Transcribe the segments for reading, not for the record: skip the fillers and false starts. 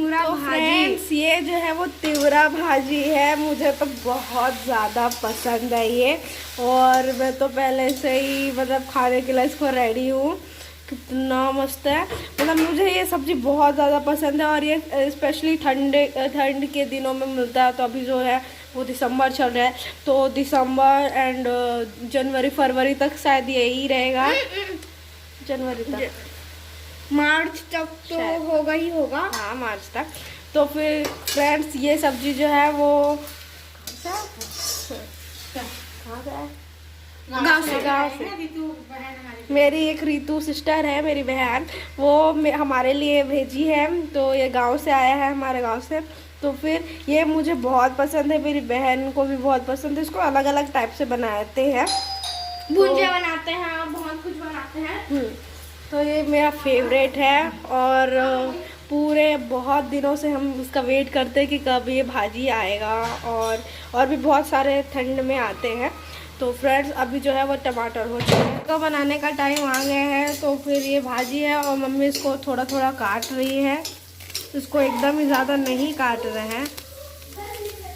तिवरा तो भाजी। फ्रेंड्स ये जो है वो तिवरा भाजी है, मुझे तो बहुत ज़्यादा पसंद है ये। और मैं तो पहले से ही मतलब खाने के लिए इसको रेडी हूँ। कितना मस्त है, मतलब मुझे ये सब्ज़ी बहुत ज़्यादा पसंद है। और ये स्पेशली ठंड के दिनों में मिलता है। तो अभी जो है वो दिसंबर चल रहा है, तो दिसंबर एंड जनवरी फरवरी तक शायद यही रहेगा। जनवरी तक, मार्च तक तो होगा ही होगा। हाँ मार्च तक। तो फिर फ्रेंड्स ये सब्जी जो है वो कहाँ से है? गाँव से। मेरी एक रीतू सिस्टर है, मेरी बहन, वो हमारे लिए भेजी है। तो ये गांव से आया है, हमारे गांव से। तो फिर ये मुझे बहुत पसंद है, मेरी बहन को भी बहुत पसंद है। इसको अलग अलग टाइप से बनाते हैं, भुंजिया बनाते हैं, बहुत कुछ बनाते हैं। तो ये मेरा फेवरेट है। और पूरे बहुत दिनों से हम उसका वेट करते हैं कि कब ये भाजी आएगा। और भी बहुत सारे ठंड में आते हैं। तो फ्रेंड्स अभी जो है वो टमाटर हो चुके हैं, इसको बनाने का टाइम आ गया है। तो फिर ये भाजी है और मम्मी इसको थोड़ा थोड़ा काट रही है। इसको एकदम ही ज़्यादा नहीं काट रहे हैं,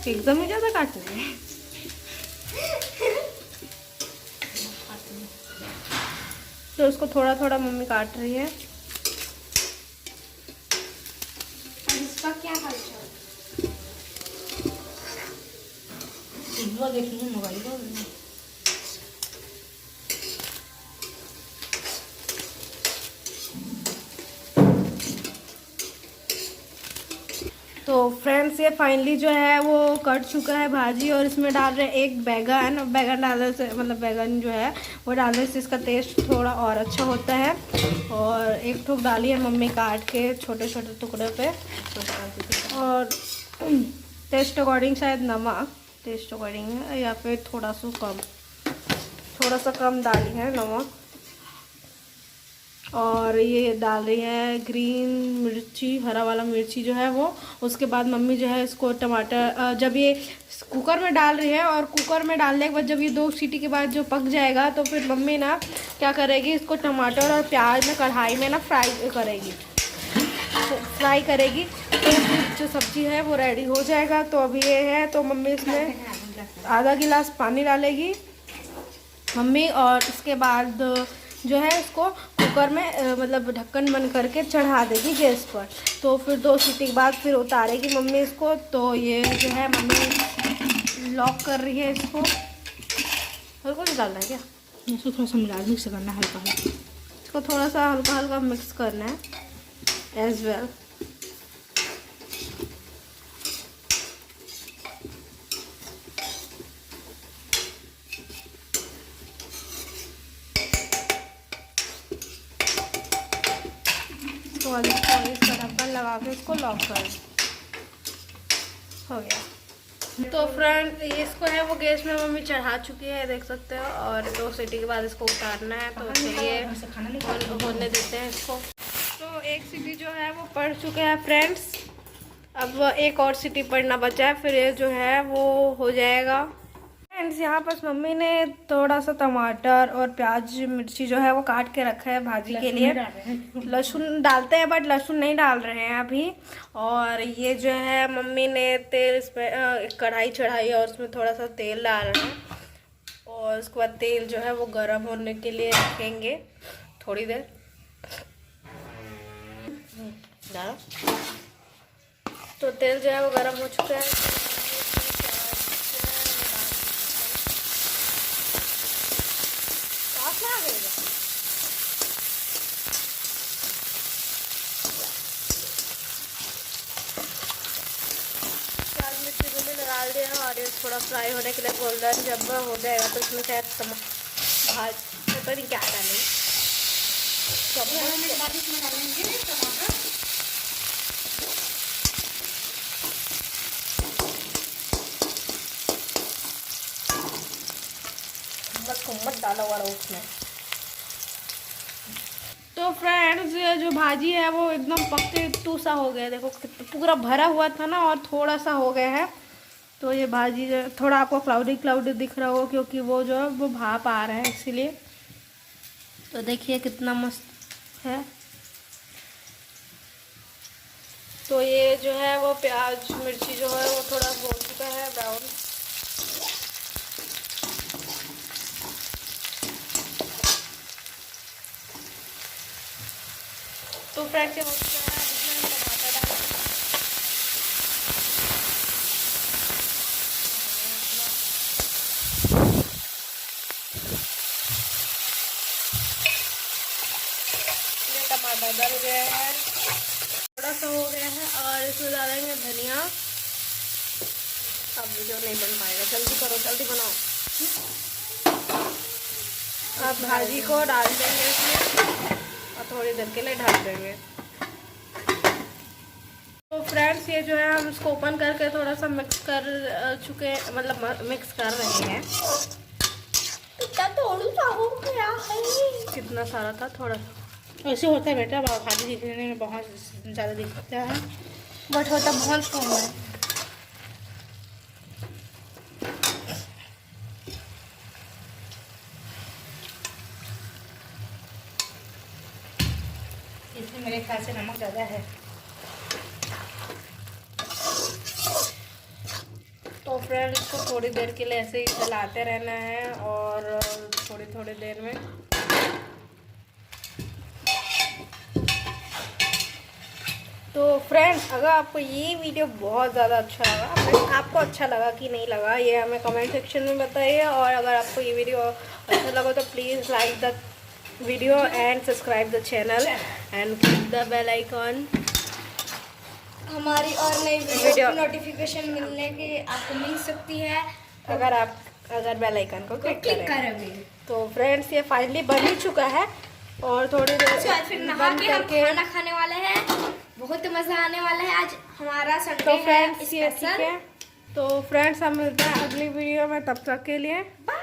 एकदम ही ज़्यादा काट रहे हैं। तो इसको थोड़ा थोड़ा मम्मी काट रही है। इसका क्या हालचाल? तो फ्रेंड्स ये फाइनली जो है वो कट चुका है भाजी। और इसमें डाल रहे हैं एक बैगन। बैगन डालने से मतलब बैगन जो है वो डालने से इसका टेस्ट थोड़ा और अच्छा होता है। और एक ठोक डाली है मम्मी काट के छोटे छोटे टुकड़े पे। और टेस्ट अकॉर्डिंग शायद नमक टेस्ट अकॉर्डिंग है, या फिर थोड़ा सा कम डाली है नमक। और ये डाल रही है ग्रीन मिर्ची, हरा वाला मिर्ची जो है वो। उसके बाद मम्मी जो है इसको टमाटर जब ये कुकर में डाल रही है, और कुकर में डालने के बाद जब ये 2 सीटी के बाद जो पक जाएगा, तो फिर मम्मी ना क्या करेगी, इसको टमाटर और प्याज में कढ़ाई में ना फ्राई करेगी। तो जो सब्ज़ी है वो रेडी हो जाएगा। तो अभी ये है, तो मम्मी इसमें आधा गिलास पानी डालेगी मम्मी। और उसके बाद जो है इसको कुकर में मतलब ढक्कन बंद करके चढ़ा देगी गैस पर। तो फिर 2 सीटी के बाद फिर उतारेगी मम्मी इसको। तो ये जो है मम्मी लॉक कर रही है इसको। हल्का सा डालना है क्या? इसको थोड़ा सा मिक्स करना है, हल्का इसको थोड़ा सा हल्का हल्का मिक्स करना है एज वेल। तो इसका ढक्कन लगा के इसको लॉक कर हो गया। तो फ्रेंड इसको है वो गैस में मम्मी चढ़ा चुकी है, देख सकते हो। और 2 सीटी के बाद इसको उतारना है। तो चलिए होने देते हैं इसको। तो 1 सीटी जो है वो पड़ चुके हैं फ्रेंड्स। अब एक और सीटी पड़ना बचा है, फिर ये जो है वो हो जाएगा। फ्रेंड्स यहाँ पर मम्मी ने थोड़ा सा टमाटर और प्याज मिर्ची जो है वो काट के रखा है भाजी के लिए। लहसुन डालते हैं बट लहसुन नहीं डाल रहे हैं अभी। और ये जो है मम्मी ने तेल इसमें एक कढ़ाई चढ़ाई और उसमें थोड़ा सा तेल डाल रहे हैं। और उसके बाद तेल जो है वो गर्म होने के लिए रखेंगे थोड़ी देर। तो तेल जो है वो गर्म हो चुका है। डाल दिया और ये थोड़ा फ्राई होने के लिए गोल्डन जब हो जाएगा तो इसमें शायद पता नहीं क्या डालेंगे। मत डाला हुआ उसमें। तो फ्रेंड्स ये जो भाजी है वो एकदम पक्के टूसा हो गया। देखो पूरा भरा हुआ था ना और थोड़ा सा हो गया है। तो ये भाजी थोड़ा आपको क्लाउडी दिख रहा हो, क्योंकि वो जो है वो भाप आ रहा है इसीलिए। तो देखिए कितना मस्त है। तो ये जो है वो प्याज मिर्ची जो है वो थोड़ा हो चुका है ब्राउन। तो फ्रेंड्स ये हो चुका है, इसमें हम टमाटर डालेंगे। ये टमाटर डल गए हैं, थोड़ा सा हो गया है और इसमें डालेंगे धनिया। अब वीडियो नहीं बन पाएगा, जल्दी करो, जल्दी बनाओ। अब भाजी को डाल देंगे इसमें और थोड़ी देर के लिए ढक देंगे। तो फ्रेंड्स ये जो है हम इसको ओपन करके थोड़ा सा मिक्स कर चुके, मतलब मिक्स कर रहे हैं। कितना सारा था, थोड़ा सा ऐसे होता है बेटा, भाजी दिखने में बहुत ज़्यादा दिखता है बट होता बहुत कम है। इसमें मेरे ख्याल से नमक ज़्यादा है। तो फ्रेंड इसको थोड़ी देर के लिए ऐसे ही चलाते रहना है और थोड़ी थोड़ी देर में तो फ्रेंड्स अगर आपको ये वीडियो बहुत ज़्यादा अच्छा लगा, आपको अच्छा लगा कि नहीं लगा, ये हमें कमेंट सेक्शन में बताइए। और अगर आपको ये वीडियो अच्छा लगा तो please like the video and subscribe the channel and click the bell icon. हमारी और नई वीडियो की नोटिफिकेशन मिलने की आपको मिल सकती है अगर बेल आइकन को क्लिक करेंगे। तो फ्रेंड्स ये फाइनली बन ही चुका है और थोड़ी देर आज फिर नहा के हम खाना खाने वाले हैं। बहुत मज़ा आने वाला है आज हमारा संडे तो है फ्रेंड्स ये ठीक स्पेशल। है। तो फ्रेंड्स हम मिलते हैं अगली वीडियो में, तब तक के लिए बाय।